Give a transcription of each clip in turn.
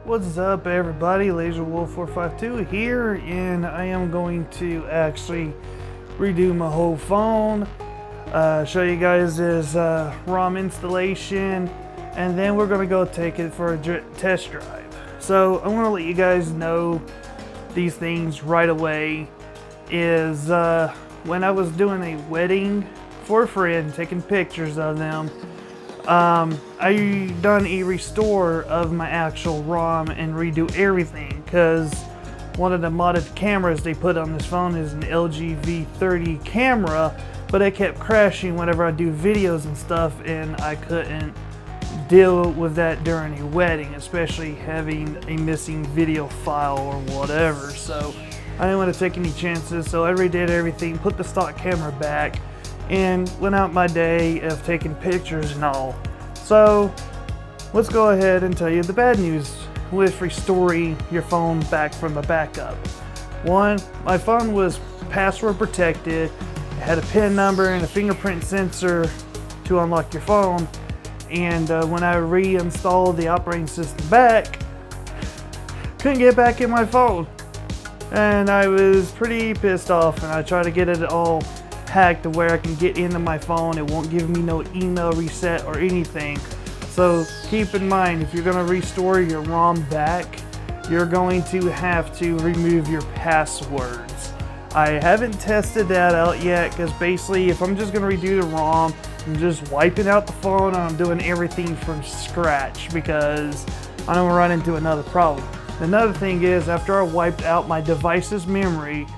What's up everybody, LaserWolf452 here, and I am going to actually redo my whole phone, show you guys this ROM installation, and then we're going to go take it for a test drive. So I'm going to let you guys know these things right away. Is when I was doing a wedding for a friend, taking pictures of them, I done a restore of my actual ROM and redo everything, because one of the modded cameras they put on this phone is an LG V30 camera, but it kept crashing whenever I do videos and stuff, and I couldn't deal with that during a wedding, especially having a missing video file or whatever. So I didn't want to take any chances, so I redid everything, put the stock camera back, and went out my day of taking pictures and all. So let's go ahead and tell you the bad news with restoring your phone back from a backup. One, my phone was password protected. It had a PIN number and a fingerprint sensor to unlock your phone, and when I reinstalled the operating system back, couldn't get back in my phone, and I was pretty pissed off, and I tried to get it all hacked to where I can get into my phone. It won't give me no email reset or anything. So keep in mind, if you're going to restore your ROM back, you're going to have to remove your passwords. I haven't tested that out yet, because basically if I'm just going to redo the ROM, I'm just wiping out the phone and I'm doing everything from scratch, because I don't want to run into another problem. Another thing is, after I wiped out my device's memory,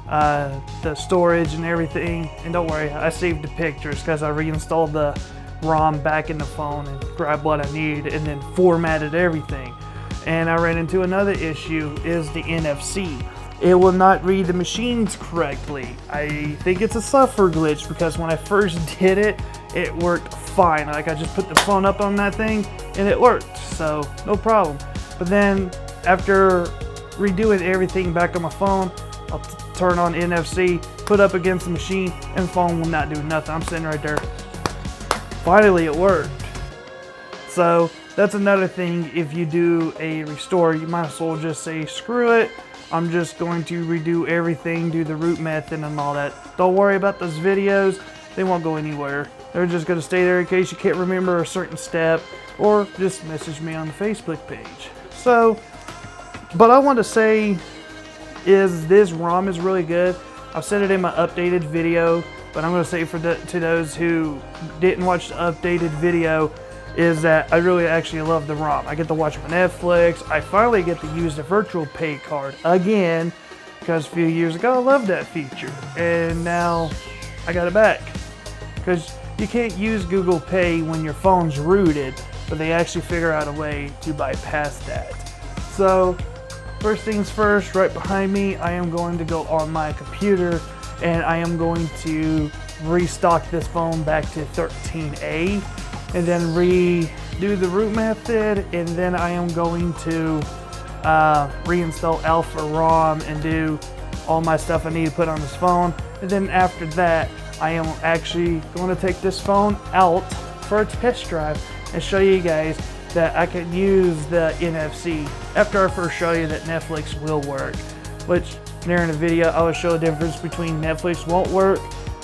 the storage and everything, and don't worry, I saved the pictures because I reinstalled the ROM back in the phone and grabbed what I need and then formatted everything. And I ran into another issue, is the NFC. It will not read the machines correctly. I think it's a software glitch, because when I first did it, it worked fine. Like, I just put the phone up on that thing and it worked, so no problem. But then after redoing everything back on my phone, I'll turn on NFC, put up against the machine, and the phone will not do nothing. I'm sitting right there. Finally, it worked. So that's another thing. If you do a restore, you might as well just say, screw it, I'm just going to redo everything, do the root method and all that. Don't worry about those videos. They won't go anywhere. They're just going to stay there in case you can't remember a certain step, or just message me on the Facebook page. So, but I want to say is this ROM is really good. I've said it in my updated video, but I'm going to say to those who didn't watch the updated video, is that I really actually love the ROM. I get to watch my Netflix. I finally get to use the virtual pay card again, because a few years ago I loved that feature, and now I got it back. Because you can't use Google Pay when your phone's rooted, but they actually figure out a way to bypass that. So first things first, right behind me, I am going to go on my computer and I am going to restock this phone back to 13A, and then redo the root method, and then I am going to reinstall Alpha ROM and do all my stuff I need to put on this phone. And then after that, I am actually going to take this phone out for a test drive and show you guys that I can use the NFC. After I first show you that Netflix will work, which during the video I will show the difference between Netflix won't work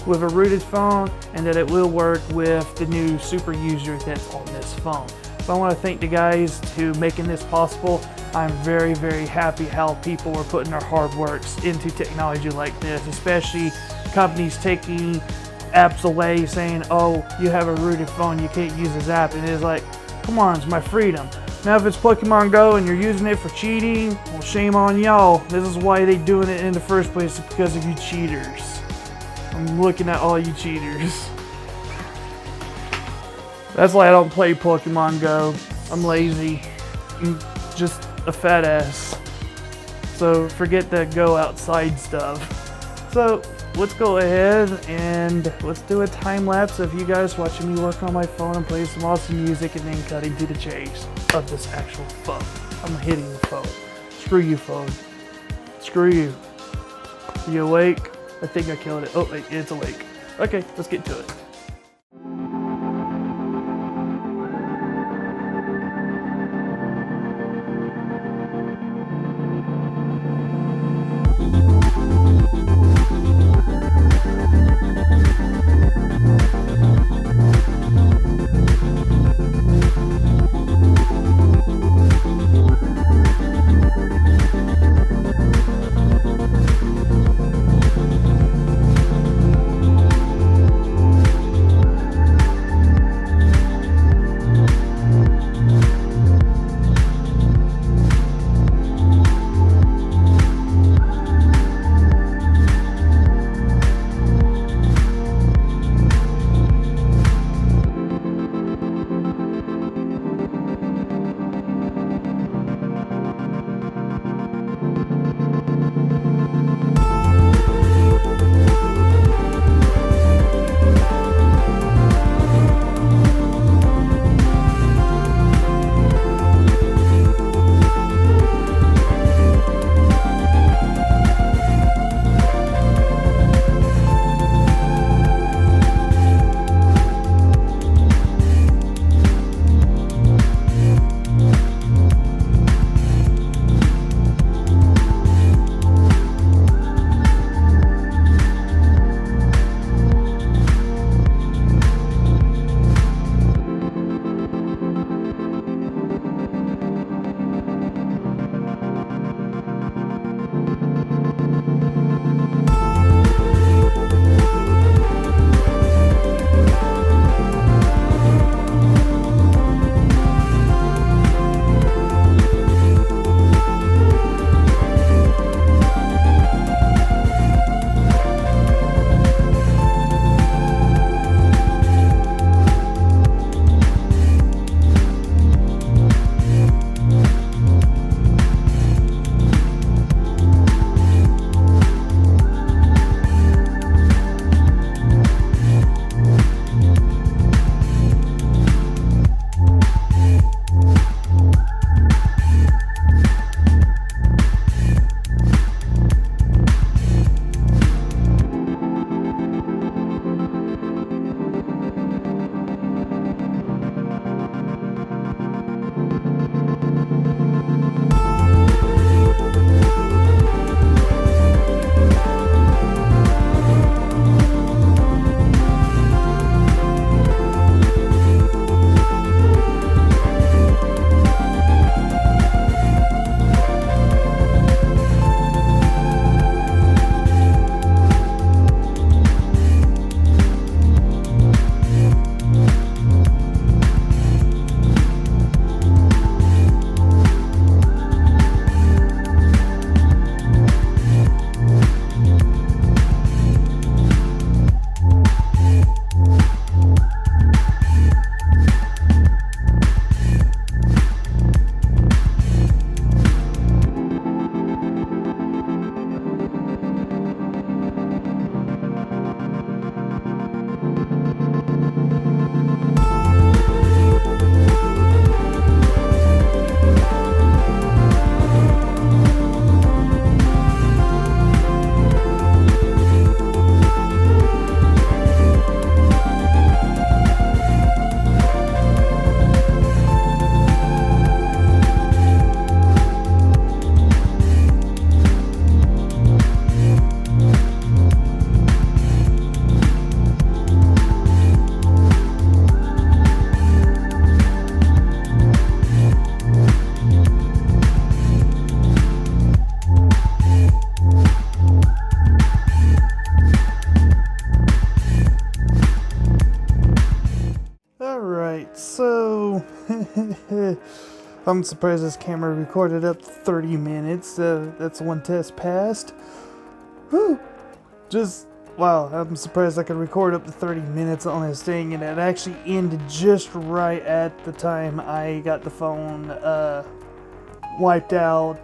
with a rooted phone and that it will work with the new super user that's on this phone. So I want to thank the guys who making this possible. I'm very, very happy how people are putting their hard works into technology like this, especially companies taking apps away saying, oh, you have a rooted phone, you can't use this app. And it's like, come on, it's my freedom. Now if it's Pokemon Go and you're using it for cheating, well, shame on y'all. This is why they doing it in the first place, because of you cheaters. I'm looking at all you cheaters. That's why I don't play Pokemon Go. I'm lazy. I'm just a fat ass. So forget that go outside stuff. So let's go ahead and let's do a time lapse of you guys watching me work on my phone and play some awesome music and then cutting to the chase of this actual phone. I'm hitting the phone. Screw you, phone. Screw you. Are you awake? I think I killed it. Oh, wait, it's awake. Okay, let's get to it. So I'm surprised this camera recorded up 30 minutes. That's one test passed. Whew. Just wow, I'm surprised I could record up to 30 minutes on this thing, and it actually ended just right at the time I got the phone wiped out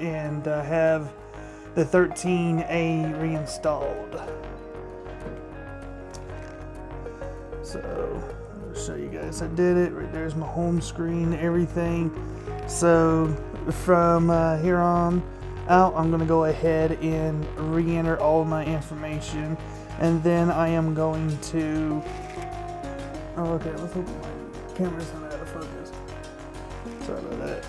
and have the 13A reinstalled. So I'll show you guys I did it. Right there's my home screen, everything. So from here on out, I'm going to go ahead and re-enter all of my information, and then I am going to, oh okay, let's hope my camera's not out of focus. Sorry about that.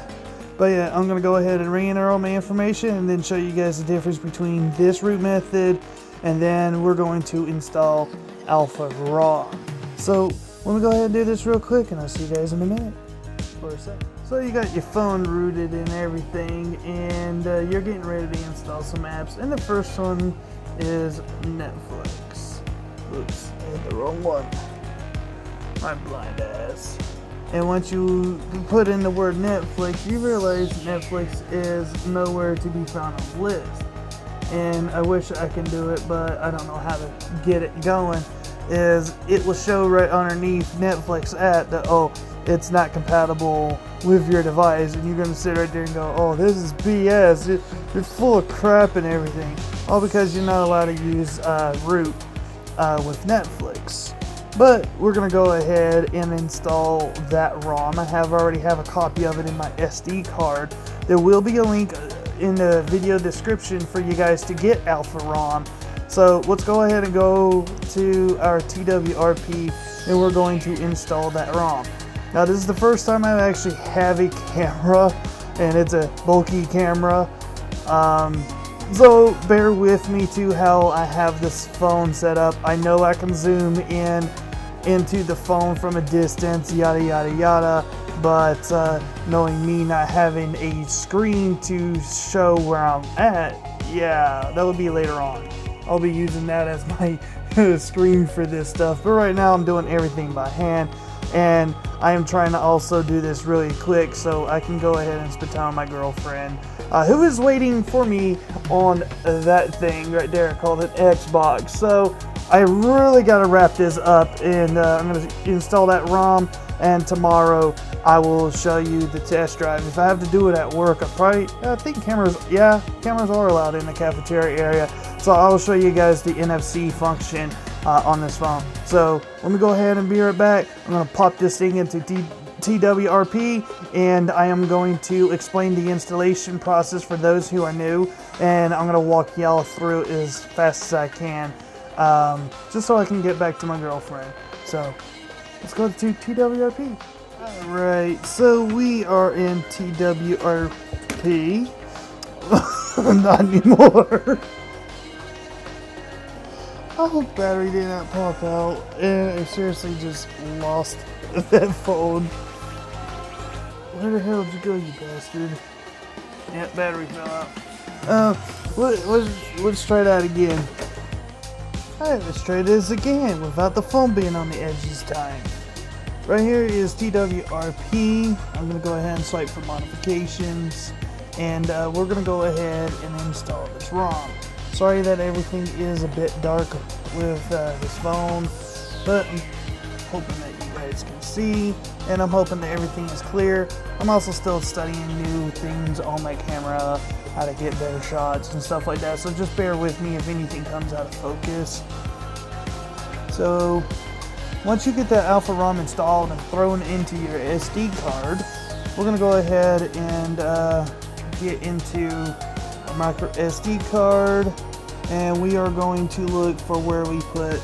But yeah, I'm going to go ahead and re-enter all my information and then show you guys the difference between this root method, and then we're going to install Alpha ROM. So let me go ahead and do this real quick, and I'll see you guys in a minute for a second. So you got your phone rooted and everything, and you're getting ready to install some apps, and the first one is Netflix. Oops, I hit the wrong one. My blind ass. And once you put in the word Netflix, you realize Netflix is nowhere to be found on the list. And I wish I can do it, but I don't know how to get it going. Is it will show right underneath Netflix app that, oh, it's not compatible with your device, and you're going to sit right there and go, oh, this is BS, it's full of crap and everything, all because you're not allowed to use root with Netflix. But we're going to go ahead and install that ROM. I already have a copy of it in my SD card. There will be a link in the video description for you guys to get Alpha ROM. So let's go ahead and go to our TWRP, and we're going to install that ROM. Now this is the first time I actually have a camera, and it's a bulky camera. So bear with me to how I have this phone set up. I know I can zoom in into the phone from a distance, yada yada yada, but knowing me not having a screen to show where I'm at, yeah, that would be later on. I'll be using that as my screen for this stuff, but right now I'm doing everything by hand, and I am trying to also do this really quick so I can go ahead and spend time with my girlfriend, who is waiting for me on that thing right there called an Xbox. So I really got to wrap this up, and I'm going to install that ROM, and tomorrow I will show you the test drive. If I have to do it at work, I think cameras are allowed in the cafeteria area, so I'll show you guys the NFC function on this phone. So let me go ahead and be right back. I'm going to pop this thing into TWRP, and I am going to explain the installation process for those who are new, and I'm going to walk y'all through it as fast as I can, just so I can get back to my girlfriend. So let's go to TWRP. Alright, so we are in TWRP. Not anymore. I hope battery did not pop out, and I seriously just lost that phone. Where the hell did you go, you bastard? Yeah, battery fell out. Let's try that again. Alright, let's try this again without the phone being on the edge this time. Right here is TWRP. I'm going to go ahead and swipe for modifications, and we're going to go ahead and install this ROM. Sorry that everything is a bit dark with this phone, but I'm hoping that you guys can see, and I'm hoping that everything is clear. I'm also still studying new things on my camera, how to get better shots and stuff like that, so just bear with me if anything comes out of focus. So once you get that Alpha ROM installed and thrown into your SD card, we're going to go ahead and get into a micro SD card, and we are going to look for where we put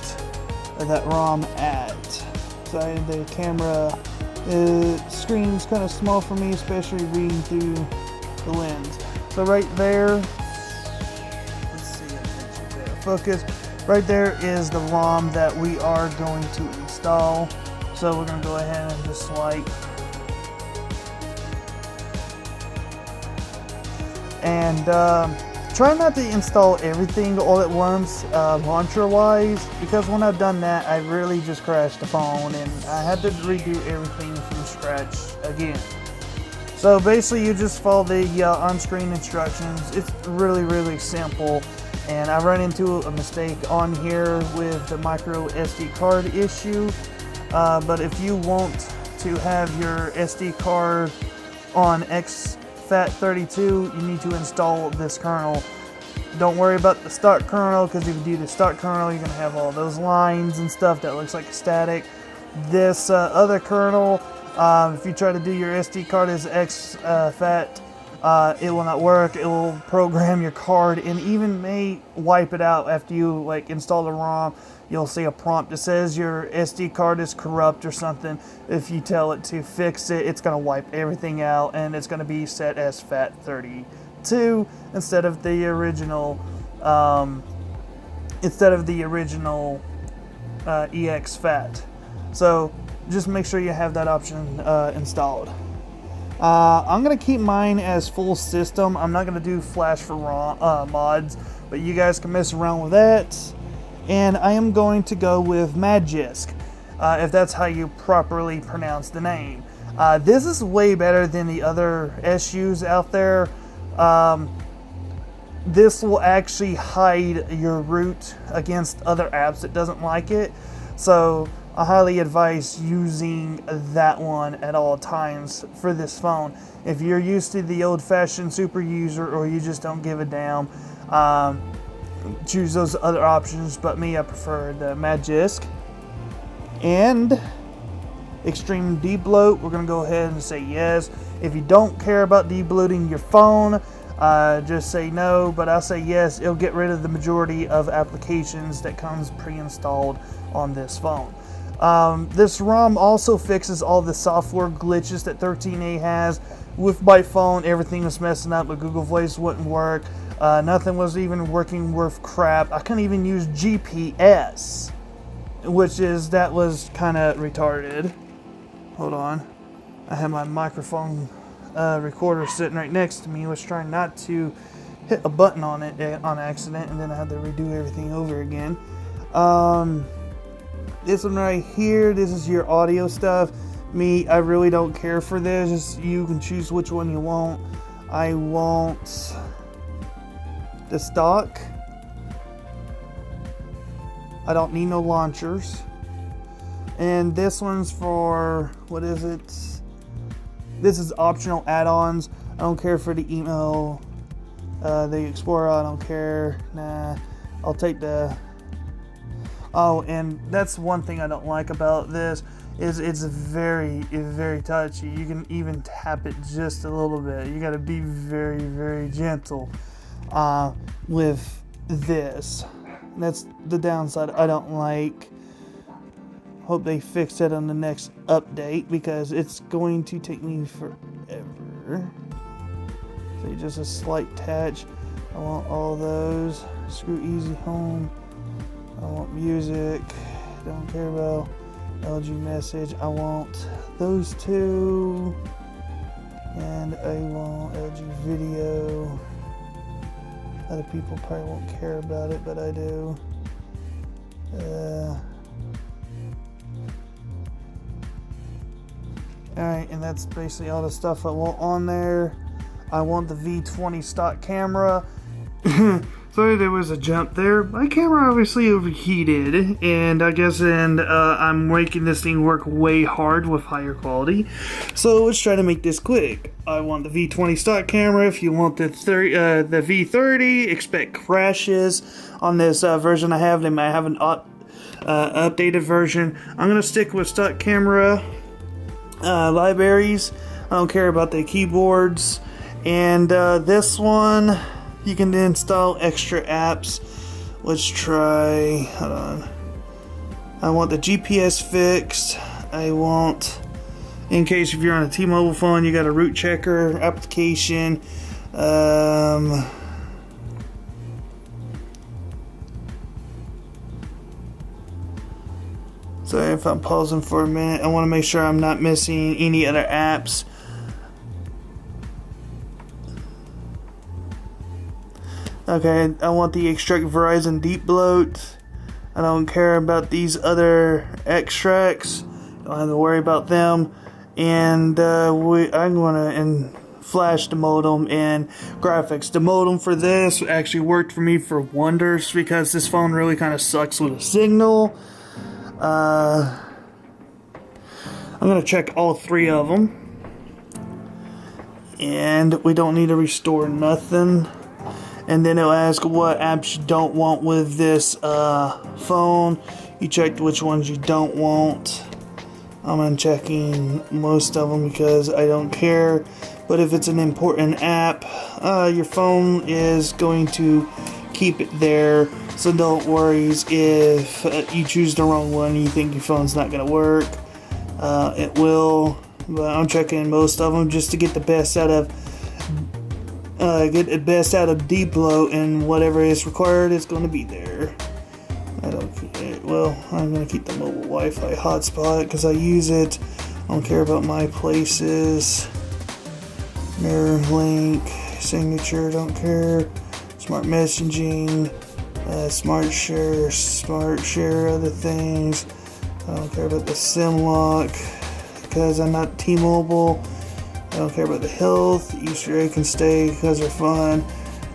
that ROM at. So the camera screen's kind of small for me, especially reading through the lens. So right there, let's see if it's better focus. Right there is the ROM that we are going to install. So we're going to go ahead and just swipe. And try not to install everything all at once, launcher-wise, because when I've done that, I really just crashed the phone, and I had to redo everything from scratch again. So basically, you just follow the on-screen instructions. It's really, really simple. And I run into a mistake on here with the micro SD card issue. But if you want to have your SD card on FAT32, you need to install this kernel. Don't worry about the start kernel, because if you do the start kernel, you're going to have all those lines and stuff that looks like static. This other kernel, if you try to do your SD card as exFAT, it will not work. It will program your card and even may wipe it out after you like install the ROM. You'll see a prompt that says your SD card is corrupt or something. If you tell it to fix it, it's going to wipe everything out, and it's going to be set as FAT32 instead of the original exFAT. So just make sure you have that option installed. I'm going to keep mine as full system. I'm not going to do flash for mods, but you guys can mess around with that. And I am going to go with Magisk, if that's how you properly pronounce the name. This is way better than the other SUs out there. This will actually hide your root against other apps that doesn't like it. So I highly advise using that one at all times for this phone. If you're used to the old-fashioned super user, or you just don't give a damn, choose those other options. But me, I prefer the Magisk. And extreme debloat, we're going to go ahead and say yes. If you don't care about debloating your phone, just say no, but I say yes. It'll get rid of the majority of applications that comes pre-installed on this phone. This ROM also fixes all the software glitches that 13A has. With my phone, everything was messing up, but Google Voice wouldn't work. Nothing was even working worth crap. I couldn't even use GPS, that was kind of retarded. Hold on. I have my microphone recorder sitting right next to me. I was trying not to hit a button on it on accident, and then I had to redo everything over again. This one right here, this is your audio stuff. Me, I really don't care for this. You can choose which one you want. I want the stock. I don't need no launchers. And this one's for, what is it? This is optional add-ons. I don't care for the email, the Explorer. I don't care. Nah, I'll take the. Oh, and that's one thing I don't like about this is it's very touchy. You can even tap it just a little bit. You got to be very gentle with this. That's the downside I don't like. Hope they fix it on the next update, because it's going to take me forever. So just a slight touch. I want all those. Screw easy home. I want music. Don't care about LG message. I want those two. And I want LG video. Other people probably won't care about it, but I do. Alright, and that's basically all the stuff I want on there. I want the V20 stock camera. Sorry, there was a jump there. My camera obviously overheated, and I'm making this thing work way hard with higher quality. So let's try to make this quick. I want the V20 stock camera. If you want the V30, expect crashes on this version I have. They might have an updated version. I'm gonna stick with stock camera libraries. I don't care about the keyboards. And this one, you can install extra apps. Let's try, hold on. I want the GPS fixed. I want, in case if you're on a T-Mobile phone, you got a route checker application. Sorry if I'm pausing for a minute. I want to make sure I'm not missing any other apps. Okay, I want the extract Verizon deep bloat. I don't care about these other extracts. Don't have to worry about them. And I'm going to flash the modem and graphics. The modem for this actually worked for me for wonders because this phone really kind of sucks with a signal. I'm gonna check all 3 of them, and we don't need to restore nothing. And then it'll ask what apps you don't want with this phone. You check which ones you don't want. I'm unchecking most of them because I don't care. But if it's an important app, your phone is going to keep it there. So don't worry if you choose the wrong one and you think your phone's not going to work. It will. But I'm checking most of them just to get the best out of Deplo, and whatever is required is going to be there. I'm going to keep the mobile Wi-Fi hotspot because I use it. I don't care about my places. Mirror link, signature, don't care. Smart messaging, smart share other things. I don't care about the SIM lock because I'm not T-Mobile. I don't care about the health. Easter egg can stay because they're fun.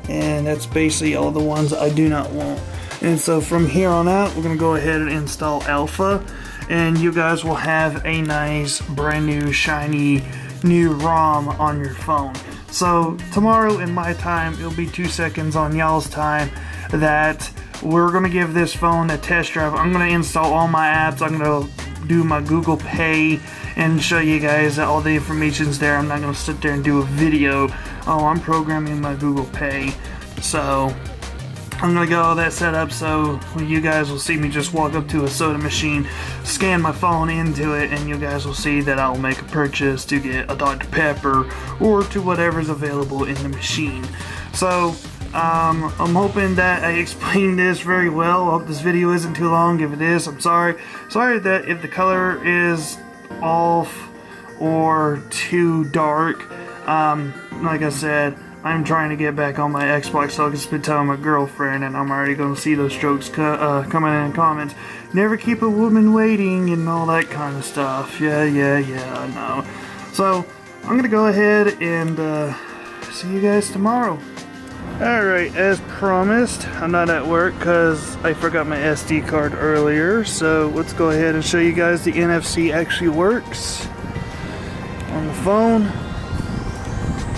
And that's basically all the ones I do not want. And so from here on out, we're going to go ahead and install Alpha. And you guys will have a nice, brand new, shiny, new ROM on your phone. So tomorrow in my time, it'll be 2 seconds on y'all's time, that we're going to give this phone a test drive. I'm going to install all my apps. I'm going to do my Google Pay and show you guys that all the information's there. I'm not going to sit there and do a video. Oh, I'm programming my Google Pay. So I'm going to get all that set up so you guys will see me just walk up to a soda machine, scan my phone into it, and you guys will see that I'll make a purchase to get a Dr. Pepper or to whatever's available in the machine. So I'm hoping that I explained this very well. I hope this video isn't too long. If it is, I'm sorry. Sorry that if the color is off or too dark. Like I said, I'm trying to get back on my Xbox so I can spend time with my girlfriend, and I'm already going to see those jokes coming in comments. Never keep a woman waiting and all that kind of stuff. Yeah, I know. So, I'm going to go ahead and see you guys tomorrow. Alright, as promised, I'm not at work because I forgot my SD card earlier. So, let's go ahead and show you guys the NFC actually works on the phone.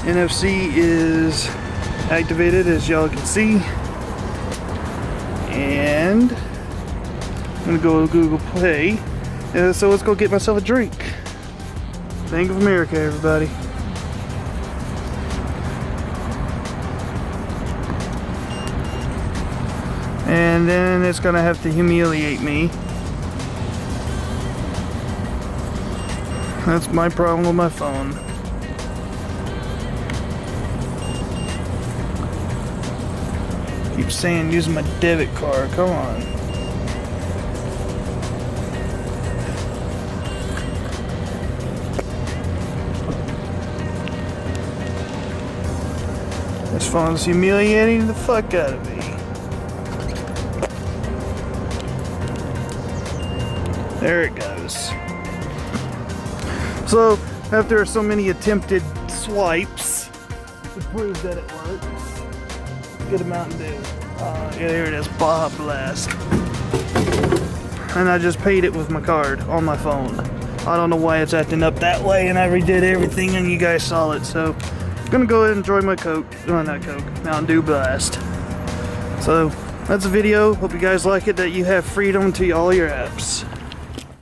NFC is activated, as y'all can see, and I'm gonna go to Google Play. So let's go get myself a drink. Bank of America, everybody. And then it's gonna have to humiliate me. That's my problem with my phone. Keep saying using my debit card, come on. This phone's humiliating the fuck out of me. There it goes. So, after so many attempted swipes to prove that it works, get a Mountain Dew. Yeah, there it is, Baja Blast. And I just paid it with my card on my phone. I don't know why it's acting up that way, and I redid everything and you guys saw it. So, I'm gonna go ahead and enjoy my Coke. No, not Coke, Mountain Dew Blast. So, that's the video. Hope you guys like it, that you have freedom to all your apps.